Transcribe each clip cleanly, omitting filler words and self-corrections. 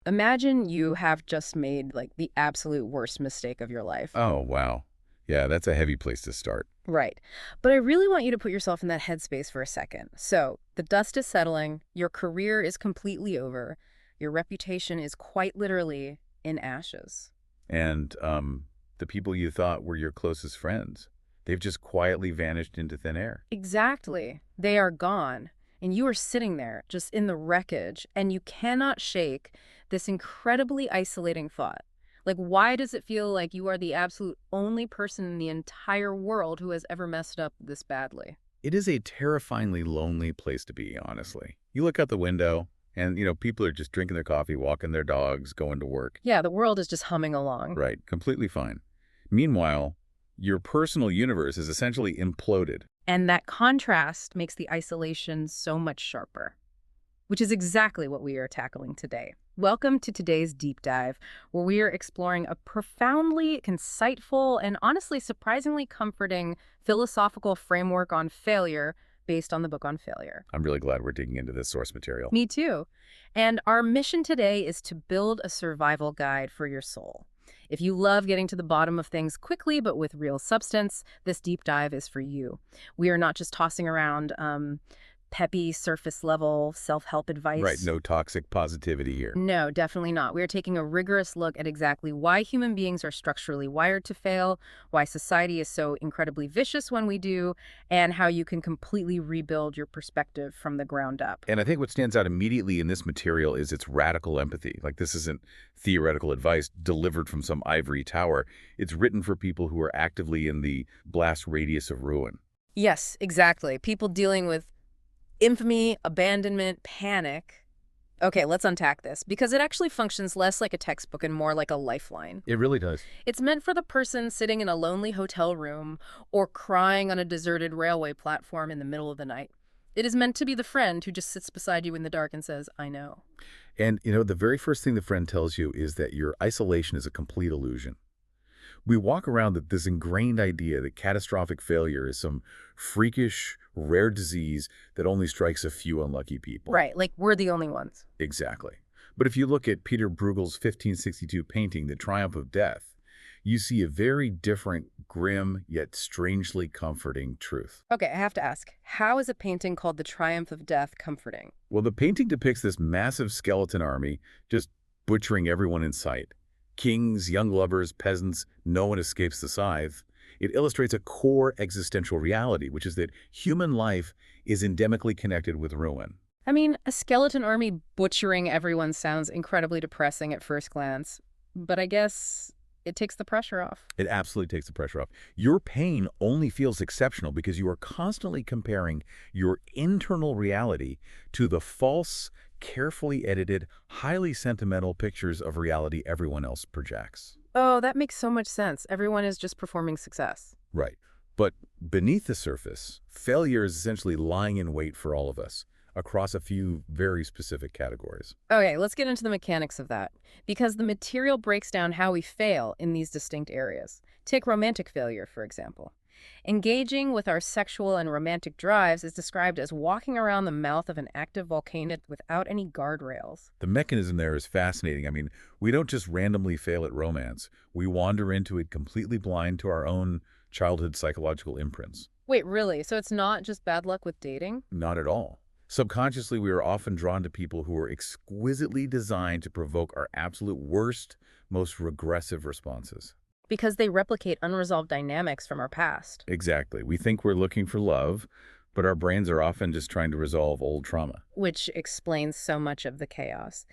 Imagine you have just made like the absolute worst mistake of your life. Oh, wow. Yeah, that's a heavy place to start. Right. But I really want you to put yourself in that headspace for a second. So, the dust is settling, your career is completely over, your reputation is quite literally in ashes. And the people you thought were your closest friends, they've just quietly vanished into thin air. Exactly. They are gone. And you are sitting there just in the wreckage, and you cannot shake this incredibly isolating thought. Like, why does it feel like you are the absolute only person in the entire world who has ever messed up this badly? It is a terrifyingly lonely place to be, honestly. You look out the window and, people are just drinking their coffee, walking their dogs, going to work. Yeah, the world is just humming along. Right, completely fine. Meanwhile, your personal universe is essentially imploded. And that contrast makes the isolation so much sharper, which is exactly what we are tackling today. Welcome to today's deep dive, where we are exploring a profoundly insightful and honestly surprisingly comforting philosophical framework on failure based on the book on failure. I'm really glad we're digging into this source material. Me too. And our mission today is to build a survival guide for your soul. If you love getting to the bottom of things quickly but with real substance, this deep dive is for you. We are not just tossing around peppy, surface level self help Right, advice. no toxic positivity here. No, definitely not. We are taking a rigorous look at exactly why human beings are structurally wired to fail, why society is so incredibly vicious when we do, and how you can completely rebuild your perspective from the ground up. And I think what stands out immediately in this material is its radical empathy. Like, this isn't theoretical advice delivered from some ivory tower. It's written for people who are actively in the blast radius of ruin. Yes, exactly. People dealing with infamy, abandonment, panic. Okay, let's unpack this because it actually functions less like a textbook and more like a lifeline. It really does. It's meant for the person sitting in a lonely hotel room or crying on a deserted railway platform in the middle of the night. It is meant to be the friend who just sits beside you in the dark and says, I know. And, the very first thing the friend tells you is that your isolation is a complete illusion. We walk around with this ingrained idea that catastrophic failure is some freakish, rare disease that only strikes a few unlucky people. Right, like we're the only ones. Exactly. But if you look at Peter Bruegel's 1562 painting, The Triumph of Death, you see a very different, grim, yet strangely comforting truth. Okay, I have to ask, how is a painting called The Triumph of Death comforting? Well, the painting depicts this massive skeleton army just butchering everyone in sight. Kings, young lovers, peasants, no one escapes the scythe. It illustrates a core existential reality, which is that human life is endemically connected with ruin. I mean, a skeleton army butchering everyone sounds incredibly depressing at first glance, but I guess it takes the pressure off. It absolutely takes the pressure off. Your pain only feels exceptional because you are constantly comparing your internal reality to the false, carefully edited, highly sentimental pictures of reality everyone else projects. Oh, that makes so much sense. Everyone is just performing success. Right. But beneath the surface, failure is essentially lying in wait for all of us across a few very specific categories. Okay, let's get into the mechanics of that, because the material breaks down how we fail in these distinct areas. Take romantic failure, for example. Engaging with our sexual and romantic drives is described as walking around the mouth of an active volcano without any guardrails. The mechanism there is fascinating. I mean, we don't just randomly fail at romance. We wander into it completely blind to our own childhood psychological imprints. Wait, really? So it's not just bad luck with dating? Not at all. Subconsciously, we are often drawn to people who are exquisitely designed to provoke our absolute worst, most regressive responses. Because they replicate unresolved dynamics from our past. Exactly. We think we're looking for love, but our brains are often just trying to resolve old trauma. Which explains so much of the chaos.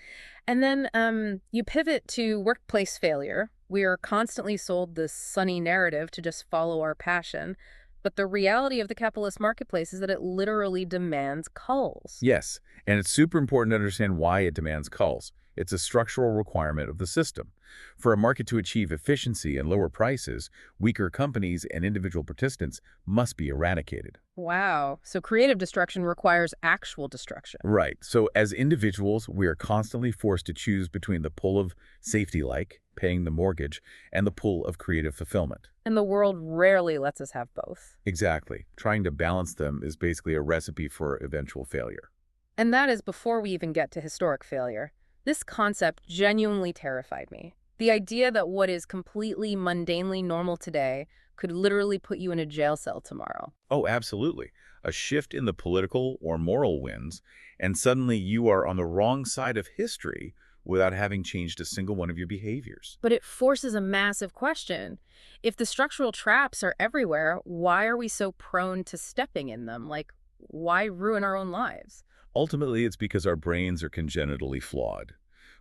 And then you pivot to workplace failure. We are constantly sold this sunny narrative to just follow our passion. But the reality of the capitalist marketplace is that it literally demands culls. Yes, and it's super important to understand why it demands culls. It's a structural requirement of the system. For a market to achieve efficiency and lower prices, weaker companies and individual participants must be eradicated. Wow. So creative destruction requires actual destruction. Right. So as individuals, we are constantly forced to choose between the pull of safety like paying the mortgage and the pull of creative fulfillment. And the world rarely lets us have both. Exactly. Trying to balance them is basically a recipe for eventual failure. And that is before we even get to historic failure. This concept genuinely terrified me. The idea that what is completely mundanely normal today could literally put you in a jail cell tomorrow. Oh, absolutely. A shift in the political or moral winds, and suddenly you are on the wrong side of history without having changed a single one of your behaviors. But it forces a massive question. If the structural traps are everywhere, why are we so prone to stepping in them? Like, why ruin our own lives? Ultimately, it's because our brains are congenitally flawed.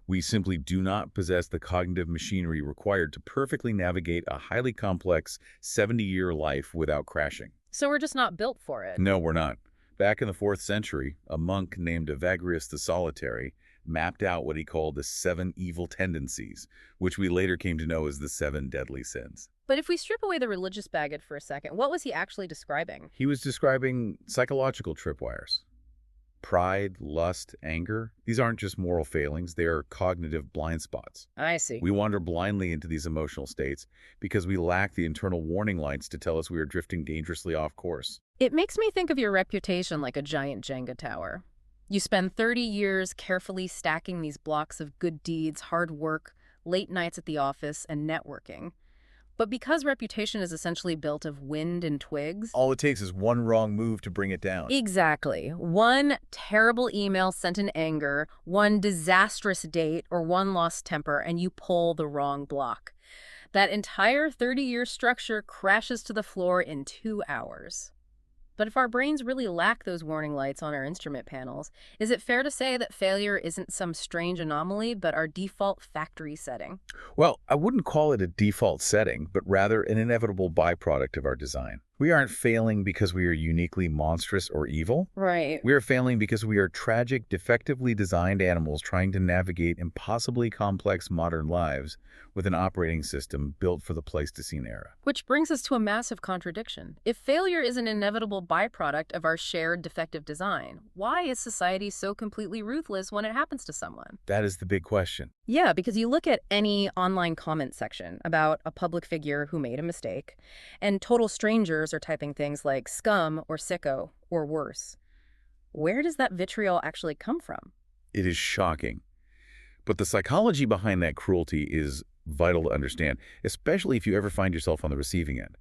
We simply do not possess the cognitive machinery required to perfectly navigate a highly complex 70-year life without crashing. So we're just not built for it. No, we're not. Back in the 4th century, a monk named Evagrius the Solitary mapped out what he called the 7 evil tendencies, which we later came to know as the 7 deadly sins. But if we strip away the religious baggage for a second, what was he actually describing? He was describing psychological tripwires. Pride, lust, anger, these aren't just moral failings, they are cognitive blind spots. I see. We wander blindly into these emotional states because we lack the internal warning lights to tell us we are drifting dangerously off course. It makes me think of your reputation like a giant Jenga tower. You spend 30 years carefully stacking these blocks of good deeds, hard work, late nights at the office, and networking. But because reputation is essentially built of wind and twigs. All it takes is one wrong move to bring it down. Exactly. One terrible email sent in anger, one disastrous date, or one lost temper, and you pull the wrong block. That entire 30-year structure crashes to the floor in 2 hours. But if our brains really lack those warning lights on our instrument panels, is it fair to say that failure isn't some strange anomaly, but our default factory setting? Well, I wouldn't call it a default setting, but rather an inevitable byproduct of our design. We aren't failing because we are uniquely monstrous or evil. Right. We are failing because we are tragic, defectively designed animals trying to navigate impossibly complex modern lives with an operating system built for the Pleistocene era. Which brings us to a massive contradiction. If failure is an inevitable byproduct of our shared defective design, why is society so completely ruthless when it happens to someone? That is the big question. Yeah, because you look at any online comment section about a public figure who made a mistake, and total strangers are typing things like scum or sicko or worse. Where does that vitriol actually come from? It is shocking. But the psychology behind that cruelty is vital to understand, especially if you ever find yourself on the receiving end.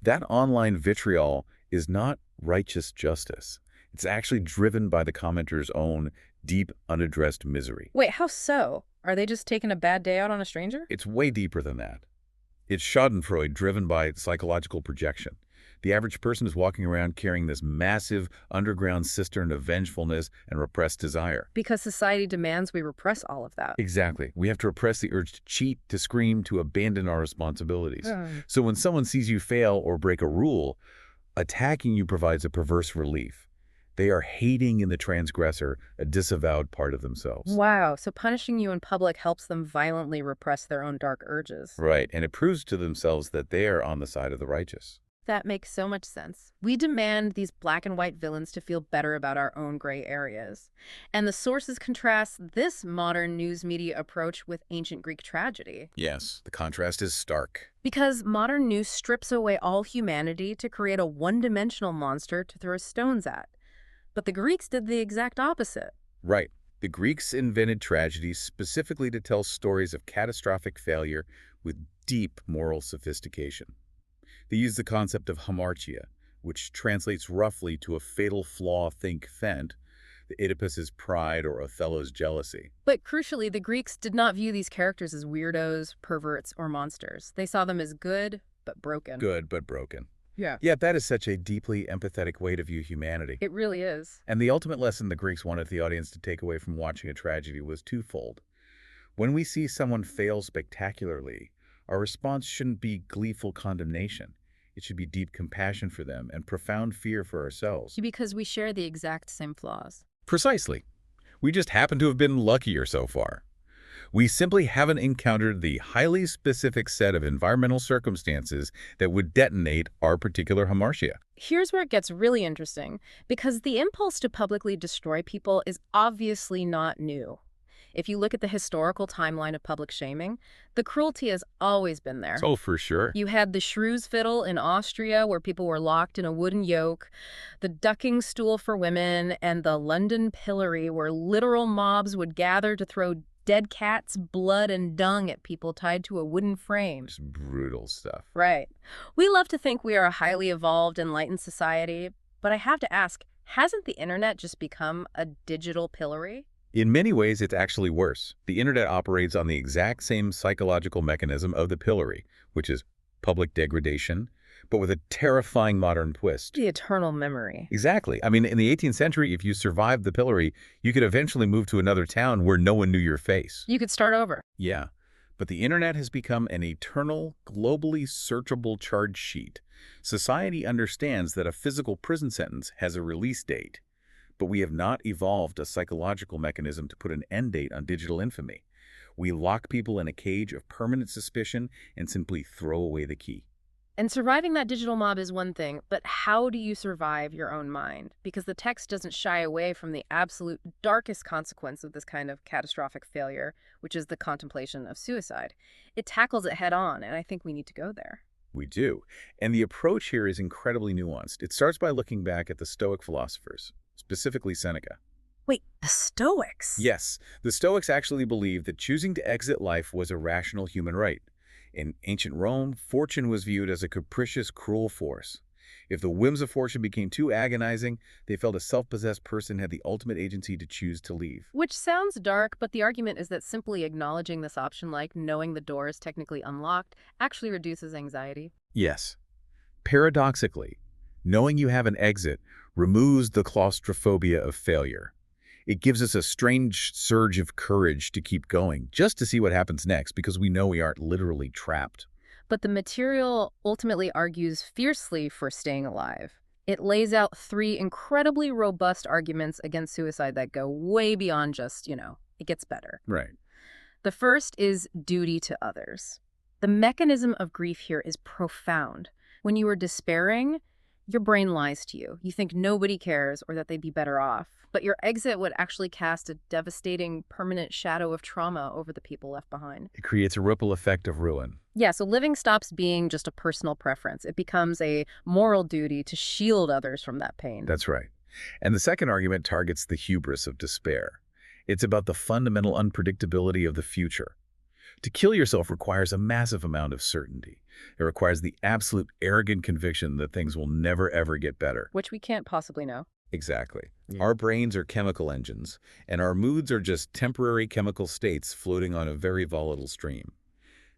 That online vitriol is not righteous justice. It's actually driven by the commenter's own deep, unaddressed misery. Wait, how so? Are they just taking a bad day out on a stranger? It's way deeper than that. It's schadenfreude driven by psychological projection. The average person is walking around carrying this massive underground cistern of vengefulness and repressed desire. Because society demands we repress all of that. Exactly. We have to repress the urge to cheat, to scream, to abandon our responsibilities. Hmm. So when someone sees you fail or break a rule, attacking you provides a perverse relief. They are hating in the transgressor a disavowed part of themselves. Wow, so punishing you in public helps them violently repress their own dark urges. Right, and it proves to themselves that they are on the side of the righteous. That makes so much sense. We demand these black and white villains to feel better about our own gray areas. And the sources contrast this modern news media approach with ancient Greek tragedy. Yes, the contrast is stark. Because modern news strips away all humanity to create a one-dimensional monster to throw stones at. But the Greeks did the exact opposite. Right. The Greeks invented tragedy specifically to tell stories of catastrophic failure with deep moral sophistication. They used the concept of hamartia, which translates roughly to a fatal flaw, think Fent, the Oedipus's pride or Othello's jealousy. But crucially, the Greeks did not view these characters as weirdos, perverts, or monsters. They saw them as good, but broken. Good, but broken. Yeah. Yet that is such a deeply empathetic way to view humanity. It really is. And the ultimate lesson the Greeks wanted the audience to take away from watching a tragedy was twofold. When we see someone fail spectacularly, our response shouldn't be gleeful condemnation. It should be deep compassion for them and profound fear for ourselves. Because we share the exact same flaws. Precisely. We just happen to have been luckier so far. We simply haven't encountered the highly specific set of environmental circumstances that would detonate our particular hamartia. Here's where it gets really interesting, because the impulse to publicly destroy people is obviously not new. If you look at the historical timeline of public shaming, the cruelty has always been there. Oh, for sure. You had the Shrew's Fiddle in Austria, where people were locked in a wooden yoke, the ducking stool for women, and the London pillory, where literal mobs would gather to throw dead cats, blood, and dung at people tied to a wooden frame. Just brutal stuff. Right. We love to think we are a highly evolved, enlightened society, but I have to ask, hasn't the internet just become a digital pillory? In many ways, it's actually worse. The internet operates on the exact same psychological mechanism of the pillory, which is public degradation, but with a terrifying modern twist. The eternal memory. Exactly. I mean, in the 18th century, if you survived the pillory, you could eventually move to another town where no one knew your face. You could start over. Yeah. But the internet has become an eternal, globally searchable charge sheet. Society understands that a physical prison sentence has a release date, but we have not evolved a psychological mechanism to put an end date on digital infamy. We lock people in a cage of permanent suspicion and simply throw away the key. And surviving that digital mob is one thing, but how do you survive your own mind? Because the text doesn't shy away from the absolute darkest consequence of this kind of catastrophic failure, which is the contemplation of suicide. It tackles it head on, and I think we need to go there. We do. And the approach here is incredibly nuanced. It starts by looking back at the Stoic philosophers, specifically Seneca. Wait, the Stoics? Yes, the Stoics actually believed that choosing to exit life was a rational human right. In ancient Rome, fortune was viewed as a capricious, cruel force. If the whims of fortune became too agonizing, they felt a self-possessed person had the ultimate agency to choose to leave. Which sounds dark, but the argument is that simply acknowledging this option, like knowing the door is technically unlocked, actually reduces anxiety. Yes. Paradoxically, knowing you have an exit removes the claustrophobia of failure. It gives us a strange surge of courage to keep going, just to see what happens next, because we know we aren't literally trapped. But the material ultimately argues fiercely for staying alive. It lays out three incredibly robust arguments against suicide that go way beyond just, it gets better. Right. The first is duty to others. The mechanism of grief here is profound. When you are despairing, your brain lies to you. You think nobody cares or that they'd be better off. But your exit would actually cast a devastating, permanent shadow of trauma over the people left behind. It creates a ripple effect of ruin. Yeah, so living stops being just a personal preference. It becomes a moral duty to shield others from that pain. That's right. And the second argument targets the hubris of despair. It's about the fundamental unpredictability of the future. To kill yourself requires a massive amount of certainty. It requires the absolute arrogant conviction that things will never, ever get better. Which we can't possibly know. Exactly. Yeah. Our brains are chemical engines, and our moods are just temporary chemical states floating on a very volatile stream.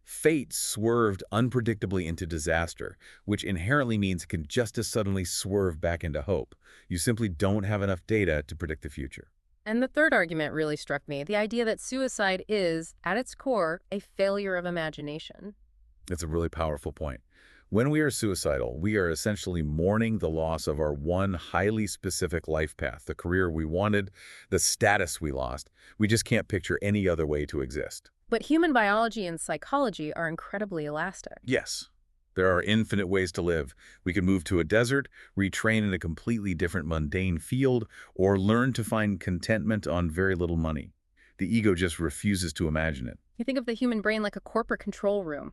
Fate swerved unpredictably into disaster, which inherently means it can just as suddenly swerve back into hope. You simply don't have enough data to predict the future. And the third argument really struck me, the idea that suicide is, at its core, a failure of imagination. That's a really powerful point. When we are suicidal, we are essentially mourning the loss of our one highly specific life path, the career we wanted, the status we lost. We just can't picture any other way to exist. But human biology and psychology are incredibly elastic. Yes, there are infinite ways to live. We can move to a desert, retrain in a completely different mundane field, or learn to find contentment on very little money. The ego just refuses to imagine it. You think of the human brain like a corporate control room.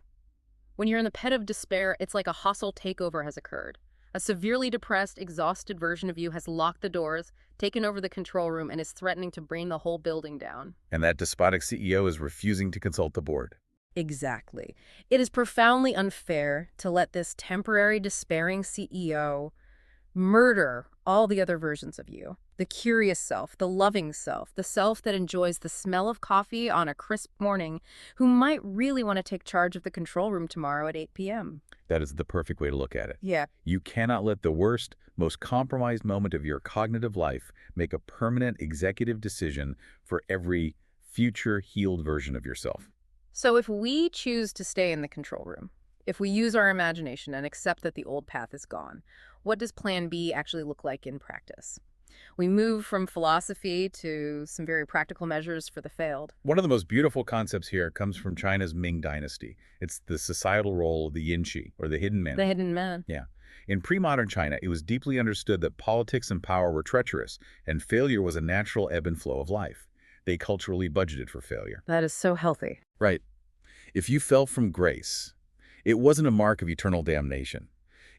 When you're in the pit of despair, it's like a hostile takeover has occurred. A severely depressed, exhausted version of you has locked the doors, taken over the control room, and is threatening to bring the whole building down. And that despotic CEO is refusing to consult the board. Exactly. It is profoundly unfair to let this temporary, despairing CEO murder all the other versions of you. The curious self, the loving self, the self that enjoys the smell of coffee on a crisp morning, who might really want to take charge of the control room tomorrow at 8 p.m. That is the perfect way to look at it. Yeah. You cannot let the worst, most compromised moment of your cognitive life make a permanent executive decision for every future healed version of yourself. So if we choose to stay in the control room, if we use our imagination and accept that the old path is gone, what does Plan B actually look like in practice? We move from philosophy to some very practical measures for the failed. One of the most beautiful concepts here comes from China's Ming Dynasty. It's the societal role of the yin-shi, or the hidden man. The hidden man. Yeah. In pre-modern China, it was deeply understood that politics and power were treacherous, and failure was a natural ebb and flow of life. They culturally budgeted for failure. That is so healthy. Right. If you fell from grace, it wasn't a mark of eternal damnation.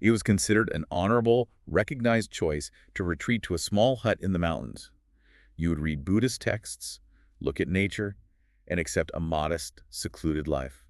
It was considered an honorable, recognized choice to retreat to a small hut in the mountains. You would read Buddhist texts, look at nature, and accept a modest, secluded life.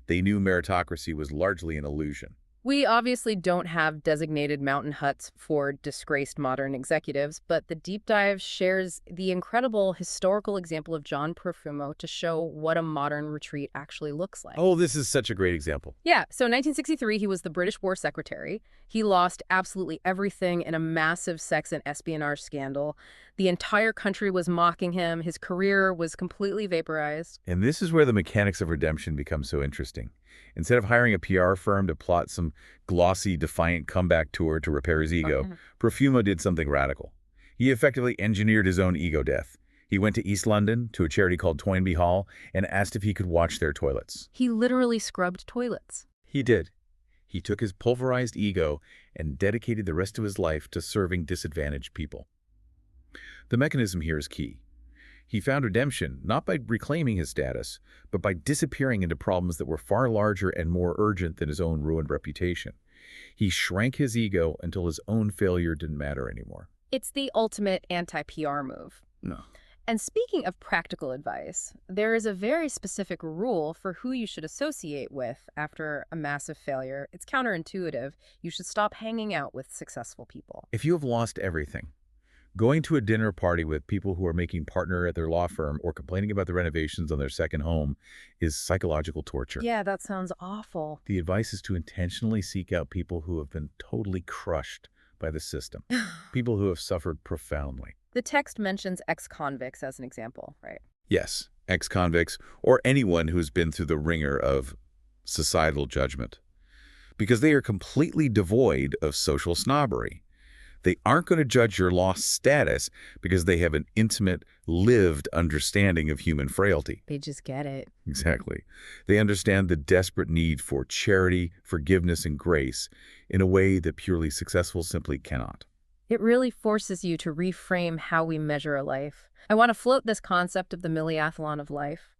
They knew meritocracy was largely an illusion. We obviously don't have designated mountain huts for disgraced modern executives, but the deep dive shares the incredible historical example of John Profumo to show what a modern retreat actually looks like. Oh, this is such a great example. Yeah, so in 1963, he was the British War Secretary. He lost absolutely everything in a massive sex and espionage scandal. The entire country was mocking him. His career was completely vaporized. And this is where the mechanics of redemption become so interesting. Instead of hiring a PR firm to plot some glossy, defiant comeback tour to repair his ego, Profumo did something radical. He effectively engineered his own ego death. He went to East London, to a charity called Toynbee Hall, and asked if he could watch their toilets. He literally scrubbed toilets. He did. He took his pulverized ego and dedicated the rest of his life to serving disadvantaged people. The mechanism here is key. He found redemption not by reclaiming his status, but by disappearing into problems that were far larger and more urgent than his own ruined reputation. He shrank his ego until his own failure didn't matter anymore. It's the ultimate anti-PR move. No. And speaking of practical advice, there is a very specific rule for who you should associate with after a massive failure. It's counterintuitive. You should stop hanging out with successful people. If you have lost everything, going to a dinner party with people who are making partner at their law firm or complaining about the renovations on their second home is psychological torture. Yeah, that sounds awful. The advice is to intentionally seek out people who have been totally crushed by the system, people who have suffered profoundly. The text mentions ex-convicts as an example, right? Yes, ex-convicts or anyone who's been through the ringer of societal judgment, because they are completely devoid of social snobbery. They aren't going to judge your lost status because they have an intimate, lived understanding of human frailty. They just get it. Exactly. They understand the desperate need for charity, forgiveness, and grace in a way that purely successful simply cannot. It really forces you to reframe how we measure a life. I want to float this concept of the milliathlon of life.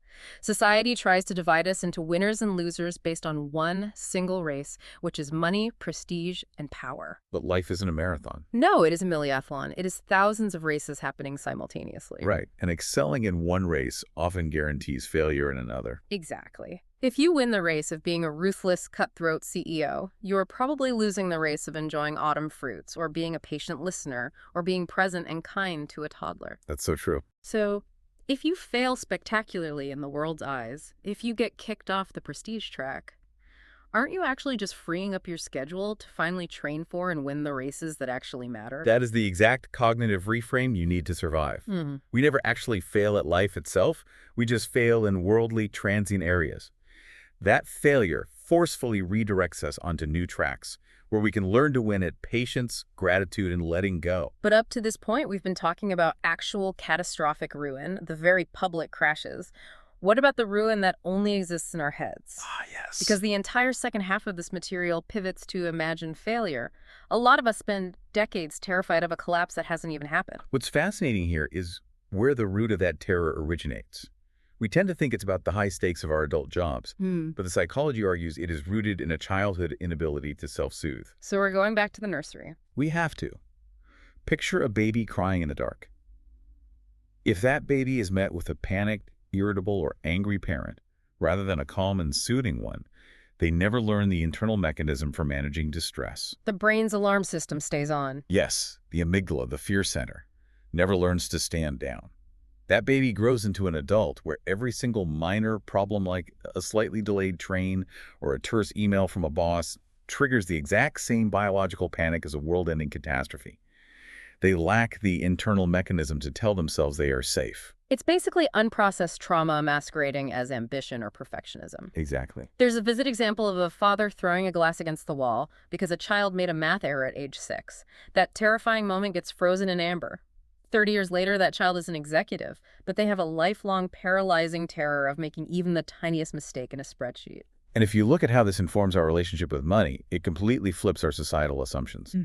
Society tries to divide us into winners and losers based on one single race, which is money, prestige, and power. But life isn't a marathon. No, it is a milliathlon. It is thousands of races happening simultaneously. Right. And excelling in one race often guarantees failure in another. Exactly. If you win the race of being a ruthless, cutthroat CEO, you are probably losing the race of enjoying autumn fruits, or being a patient listener, or being present and kind to a toddler. That's so true. So, if you fail spectacularly in the world's eyes, if you get kicked off the prestige track, aren't you actually just freeing up your schedule to finally train for and win the races that actually matter? That is the exact cognitive reframe you need to survive. We never actually fail at life itself. We just fail in worldly, transient areas. That failure forcefully redirects us onto new tracks, where we can learn to win at patience, gratitude, and letting go. But up to this point, we've been talking about actual catastrophic ruin, the very public crashes. What about the ruin that only exists in our heads? Ah, yes. Because the entire second half of this material pivots to imagined failure. A lot of us spend decades terrified of a collapse that hasn't even happened. What's fascinating here is where the root of that terror originates. We tend to think it's about the high stakes of our adult jobs, but the psychology argues it is rooted in a childhood inability to self-soothe. So we're going back to the nursery. We have to. Picture a baby crying in the dark. If that baby is met with a panicked, irritable, or angry parent, rather than a calm and soothing one, they never learn the internal mechanism for managing distress. The brain's alarm system stays on. Yes, the amygdala, the fear center, never learns to stand down. That baby grows into an adult where every single minor problem, like a slightly delayed train or a terse email from a boss, triggers the exact same biological panic as a world-ending catastrophe. They lack the internal mechanism to tell themselves they are safe. It's basically unprocessed trauma masquerading as ambition or perfectionism. Exactly. There's a vivid example of a father throwing a glass against the wall because a child made a math error at age 6. That terrifying moment gets frozen in amber. 30 years later, that child is an executive, but they have a lifelong paralyzing terror of making even the tiniest mistake in a spreadsheet. And if you look at how this informs our relationship with money, it completely flips our societal assumptions.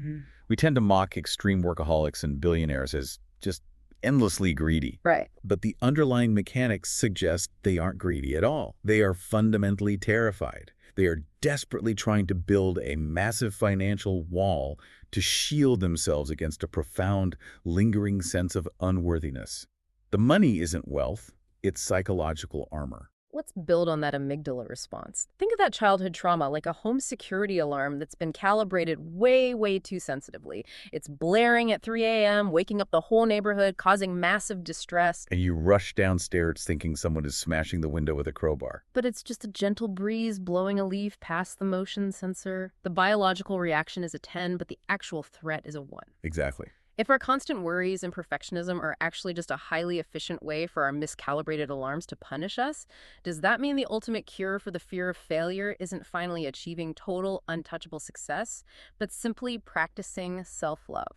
We tend to mock extreme workaholics and billionaires as just endlessly greedy. Right. But the underlying mechanics suggest they aren't greedy at all. They are fundamentally terrified. They are desperately trying to build a massive financial wall to shield themselves against a profound, lingering sense of unworthiness. The money isn't wealth, it's psychological armor. Let's build on that amygdala response. Think of that childhood trauma like a home security alarm that's been calibrated way, way too sensitively. It's blaring at 3 a.m., waking up the whole neighborhood, causing massive distress. And you rush downstairs thinking someone is smashing the window with a crowbar. But it's just a gentle breeze blowing a leaf past the motion sensor. The biological reaction is a 10, but the actual threat is a 1. Exactly. If our constant worries and perfectionism are actually just a highly efficient way for our miscalibrated alarms to punish us, does that mean the ultimate cure for the fear of failure isn't finally achieving total, untouchable success, but simply practicing self-love?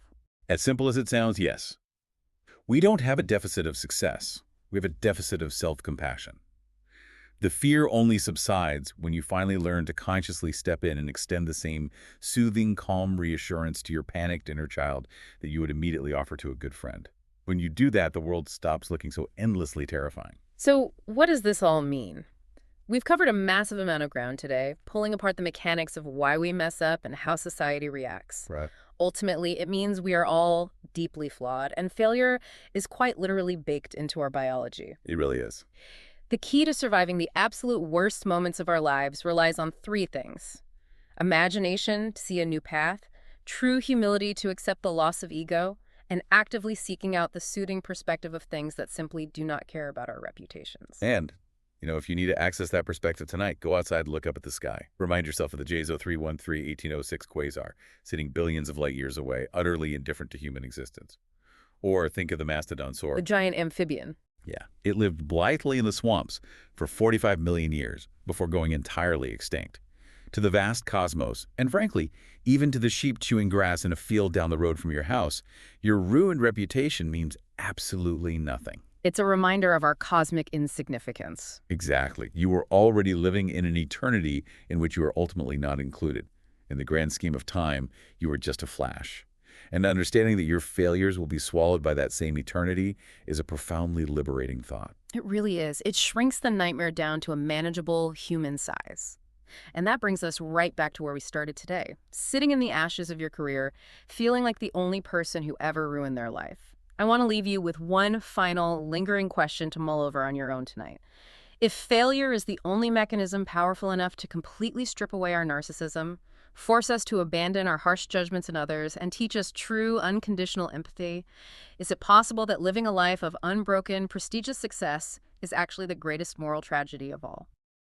As simple as it sounds, yes. We don't have a deficit of success. We have a deficit of self-compassion. The fear only subsides when you finally learn to consciously step in and extend the same soothing, calm reassurance to your panicked inner child that you would immediately offer to a good friend. When you do that, the world stops looking so endlessly terrifying. So what does this all mean? We've covered a massive amount of ground today, pulling apart the mechanics of why we mess up and how society reacts. Right. Ultimately, it means we are all deeply flawed, and failure is quite literally baked into our biology. It really is. The key to surviving the absolute worst moments of our lives relies on 3 things: imagination to see a new path, true humility to accept the loss of ego, and actively seeking out the soothing perspective of things that simply do not care about our reputations. And, if you need to access that perspective tonight, go outside and look up at the sky. Remind yourself of the JSO 313 1806 quasar, sitting billions of light years away, utterly indifferent to human existence. Or think of the mastodon The sword. giant amphibian. Yeah, it lived blithely in the swamps for 45 million years before going entirely extinct. To the vast cosmos, and frankly, even to the sheep chewing grass in a field down the road from your house, your ruined reputation means absolutely nothing. It's a reminder of our cosmic insignificance. Exactly. You are already living in an eternity in which you are ultimately not included. In the grand scheme of time, you are just a flash. And understanding that your failures will be swallowed by that same eternity is a profoundly liberating thought. It really is. It shrinks the nightmare down to a manageable human size. And that brings us right back to where we started today, sitting in the ashes of your career, feeling like the only person who ever ruined their life. I want to leave you with one final, lingering question to mull over on your own tonight. If failure is the only mechanism powerful enough to completely strip away our narcissism, force us to abandon our harsh judgments in others, and teach us true, unconditional empathy, is it possible that living a life of unbroken, prestigious success is actually the greatest moral tragedy of all?